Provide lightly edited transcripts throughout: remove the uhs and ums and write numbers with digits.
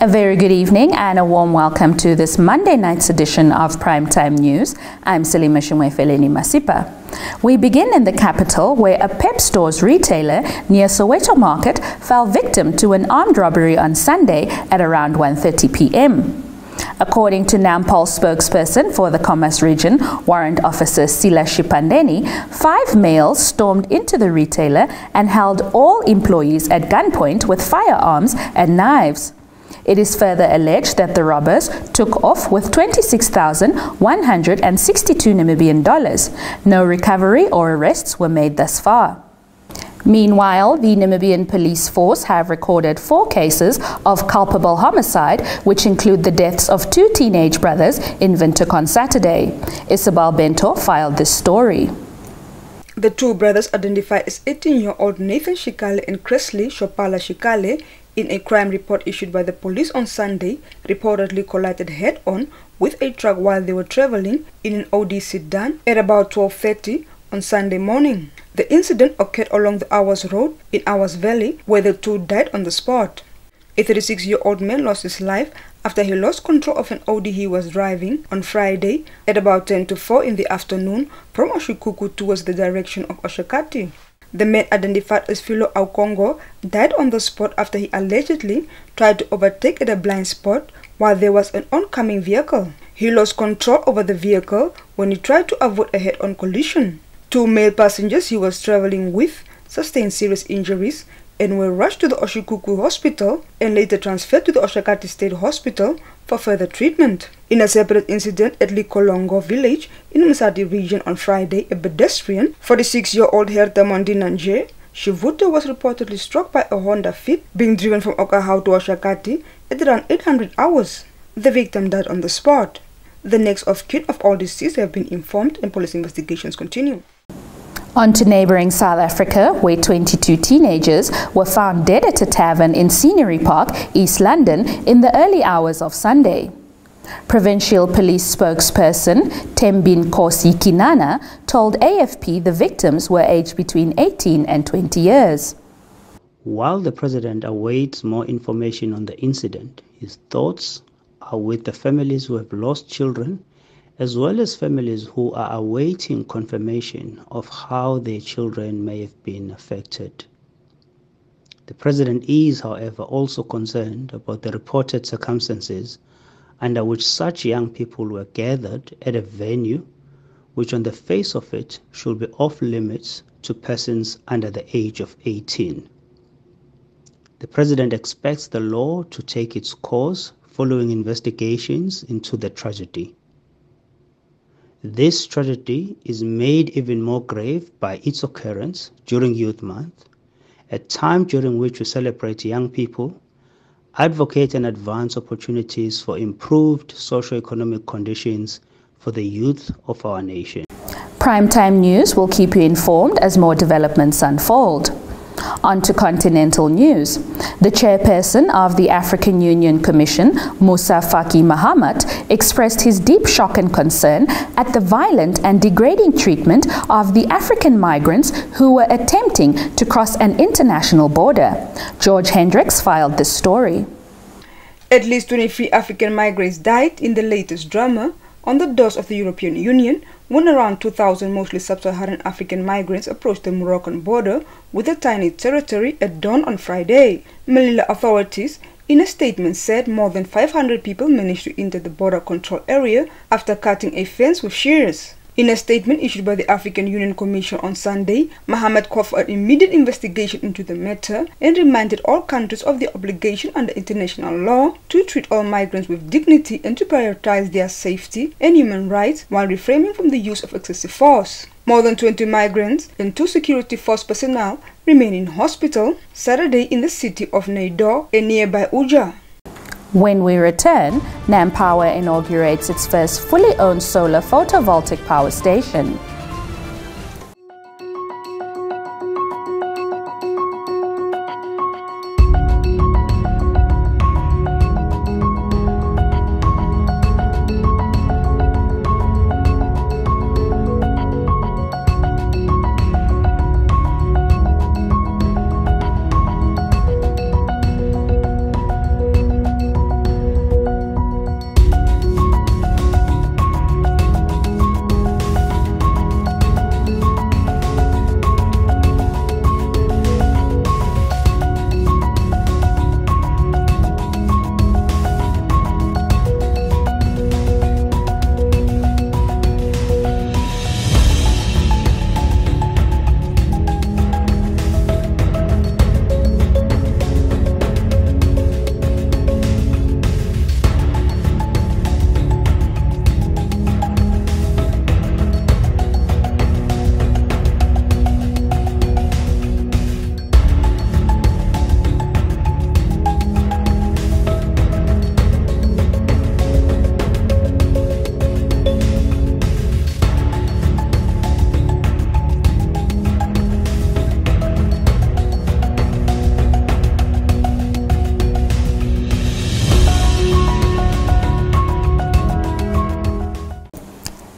A very good evening and a warm welcome to this Monday night's edition of Primetime News. I'm Selima Shumwefeleni Masipa. We begin in the capital, where a Pep Stores retailer near Soweto Market fell victim to an armed robbery on Sunday at around 1:30 p.m. According to Nampol spokesperson for the Commerce Region, Warrant Officer Sila Shipandeni, 5 males stormed into the retailer and held all employees at gunpoint with firearms and knives. It is further alleged that the robbers took off with 26,162 Namibian dollars. No recovery or arrests were made thus far. Meanwhile, the Namibian police force have recorded 4 cases of culpable homicide, which include the deaths of 2 teenage brothers in Windhoek on Saturday. Isabel Bento filed this story. The 2 brothers, identified as 18-year-old Nathan Shikale and Cresley Shopala Shikale, in a crime report issued by the police on Sunday, reportedly collided head-on with a truck while they were traveling in an Audi sedan at about 12:30 on Sunday morning. The incident occurred along the Awas Road in Awas Valley, where the 2 died on the spot. A 36-year-old man lost his life after he lost control of an Audi he was driving on Friday at about 10 to 4 in the afternoon from Oshikuku towards the direction of Oshakati. The man, identified as Philo Aukongo, died on the spot after he allegedly tried to overtake at a blind spot while there was an oncoming vehicle. He lost control over the vehicle when he tried to avoid a head-on collision. 2 male passengers he was traveling with sustained serious injuries and were rushed to the Oshikuku Hospital and later transferred to the Oshakati State Hospital for further treatment. In a separate incident at Likolongo village in Msati region on Friday, a pedestrian, 46-year-old Herta Mondinanje Shivuto, was reportedly struck by a Honda Fit being driven from Okahau to Oshakati at around 800 hours. The victim died on the spot. The next of kin of all deceased have been informed and police investigations continue. On to neighboring South Africa, where 22 teenagers were found dead at a tavern in Scenery Park, East London, in the early hours of Sunday. Provincial Police spokesperson Tembin Kosi Kinana told AFP the victims were aged between 18 and 20 years. While the president awaits more information on the incident, his thoughts are with the families who have lost children, as well as families who are awaiting confirmation of how their children may have been affected. The president is, however, also concerned about the reported circumstances under which such young people were gathered at a venue which on the face of it should be off limits to persons under the age of 18. The president expects the law to take its course following investigations into the tragedy. This tragedy is made even more grave by its occurrence during Youth Month, a time during which we celebrate young people, advocate and advance opportunities for improved socio-economic conditions for the youth of our nation. Primetime News will keep you informed as more developments unfold. On to continental news. The chairperson of the African Union Commission, Musa Faki Mahamat, expressed his deep shock and concern at the violent and degrading treatment of the African migrants who were attempting to cross an international border. George Hendricks filed this story. At least 23 African migrants died in the latest drama on the doors of the European Union when around 2,000 mostly sub-Saharan African migrants approached the Moroccan border with a tiny territory at dawn on Friday. Melilla authorities in a statement said more than 500 people managed to enter the border control area after cutting a fence with shears. In a statement issued by the African Union Commission on Sunday, Mahamat called for an immediate investigation into the matter and reminded all countries of the obligation under international law to treat all migrants with dignity and to prioritize their safety and human rights while refraining from the use of excessive force. More than 20 migrants and 2 security force personnel remain in hospital Saturday in the city of Naidor and nearby Uja. When we return, NamPower inaugurates its first fully owned solar photovoltaic power station.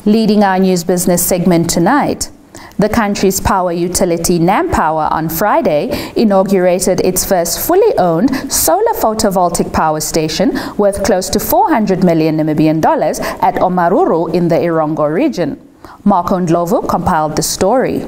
Leading our news business segment tonight, the country's power utility NamPower on Friday inaugurated its first fully owned solar photovoltaic power station worth close to 400 million Namibian dollars at Omaruru in the Erongo region. Marco Ndlovu compiled the story.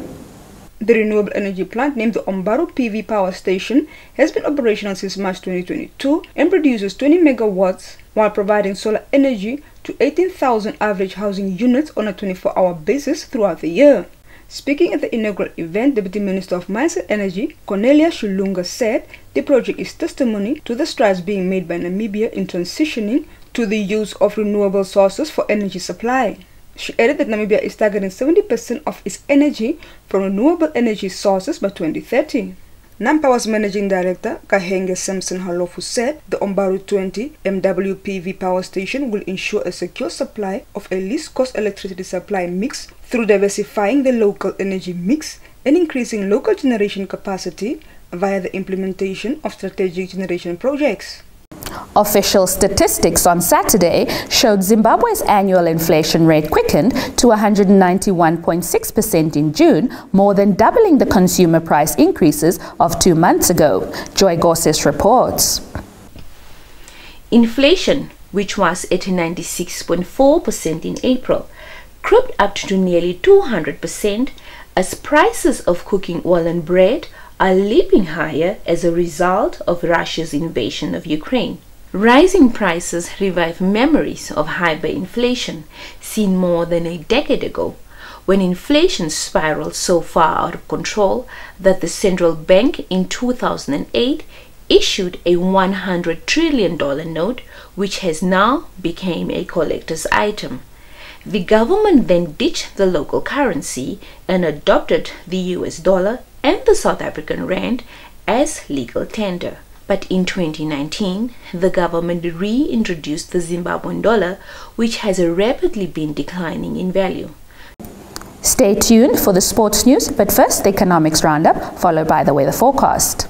The renewable energy plant named the Ombaru PV Power Station has been operational since March 2022 and produces 20 megawatts while providing solar energy to 18,000 average housing units on a 24-hour basis throughout the year. Speaking at the inaugural event, Deputy Minister of Mines and Energy, Cornelia Shulunga, said the project is testimony to the strides being made by Namibia in transitioning to the use of renewable sources for energy supply. She added that Namibia is targeting 70% of its energy from renewable energy sources by 2030. NamPower's Managing Director, Kahenge Samson Halofu, said the Ombaru 20 MWPV power station will ensure a secure supply of a least-cost electricity supply mix through diversifying the local energy mix and increasing local generation capacity via the implementation of strategic generation projects. Official statistics on Saturday showed Zimbabwe's annual inflation rate quickened to 191.6% in June, more than doubling the consumer price increases of 2 months ago. Joy Gosses reports. Inflation, which was at 96.4% in April, crept up to nearly 200% as prices of cooking oil and bread are leaping higher as a result of Russia's invasion of Ukraine. Rising prices revive memories of hyperinflation seen more than a decade ago, when inflation spiraled so far out of control that the central bank in 2008 issued a $100 trillion note, which has now become a collector's item. The government then ditched the local currency and adopted the US dollar and the South African rand as legal tender. But in 2019, the government reintroduced the Zimbabwean dollar, which has rapidly been declining in value. Stay tuned for the sports news, but first the economics roundup, followed by the weather forecast.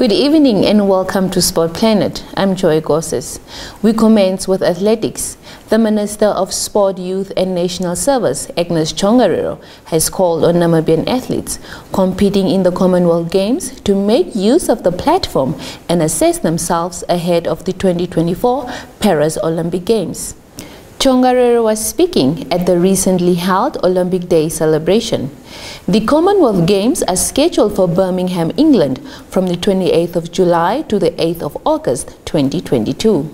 Good evening and welcome to Sport Planet. I'm Joy Gosses. We commence with athletics. The Minister of Sport, Youth and National Service, Agnes Chongariro, has called on Namibian athletes competing in the Commonwealth Games to make use of the platform and assess themselves ahead of the 2024 Paris Olympic Games. Chongariro was speaking at the recently held Olympic Day celebration. The Commonwealth Games are scheduled for Birmingham, England from the 28th of July to the 8th of August 2022.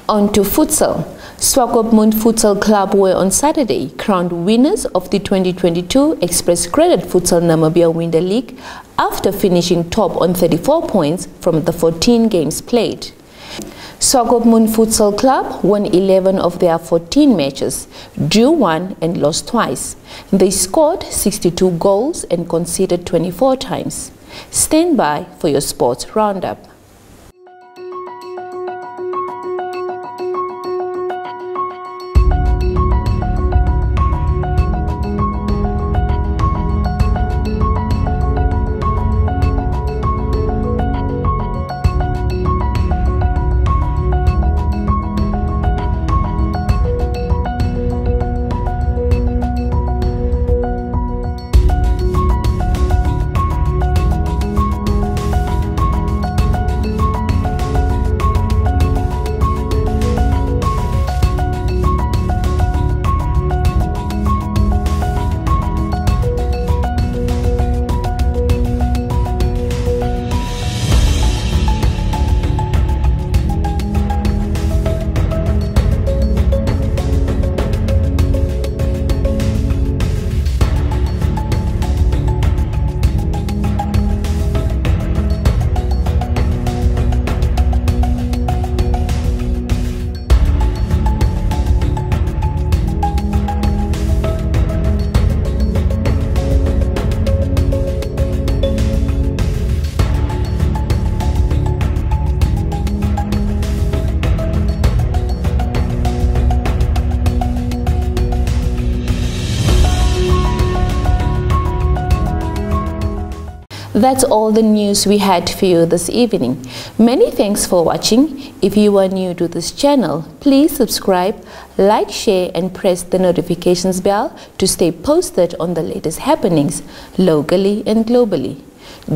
On to futsal. Swakopmund Futsal Club were on Saturday crowned winners of the 2022 Express Credit Futsal Namibia Winter League after finishing top on 34 points from the 14 games played. Swakopmund Futsal Club won 11 of their 14 matches, drew 1 and lost twice. They scored 62 goals and conceded 24 times. Stand by for your sports roundup. That's all the news we had for you this evening. Many thanks for watching. If you are new to this channel, please subscribe, like, share and press the notifications bell to stay posted on the latest happenings locally and globally.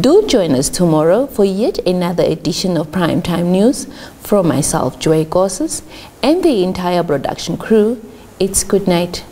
Do join us tomorrow for yet another edition of Primetime News. From myself, Joy Gosses, and the entire production crew, it's good night.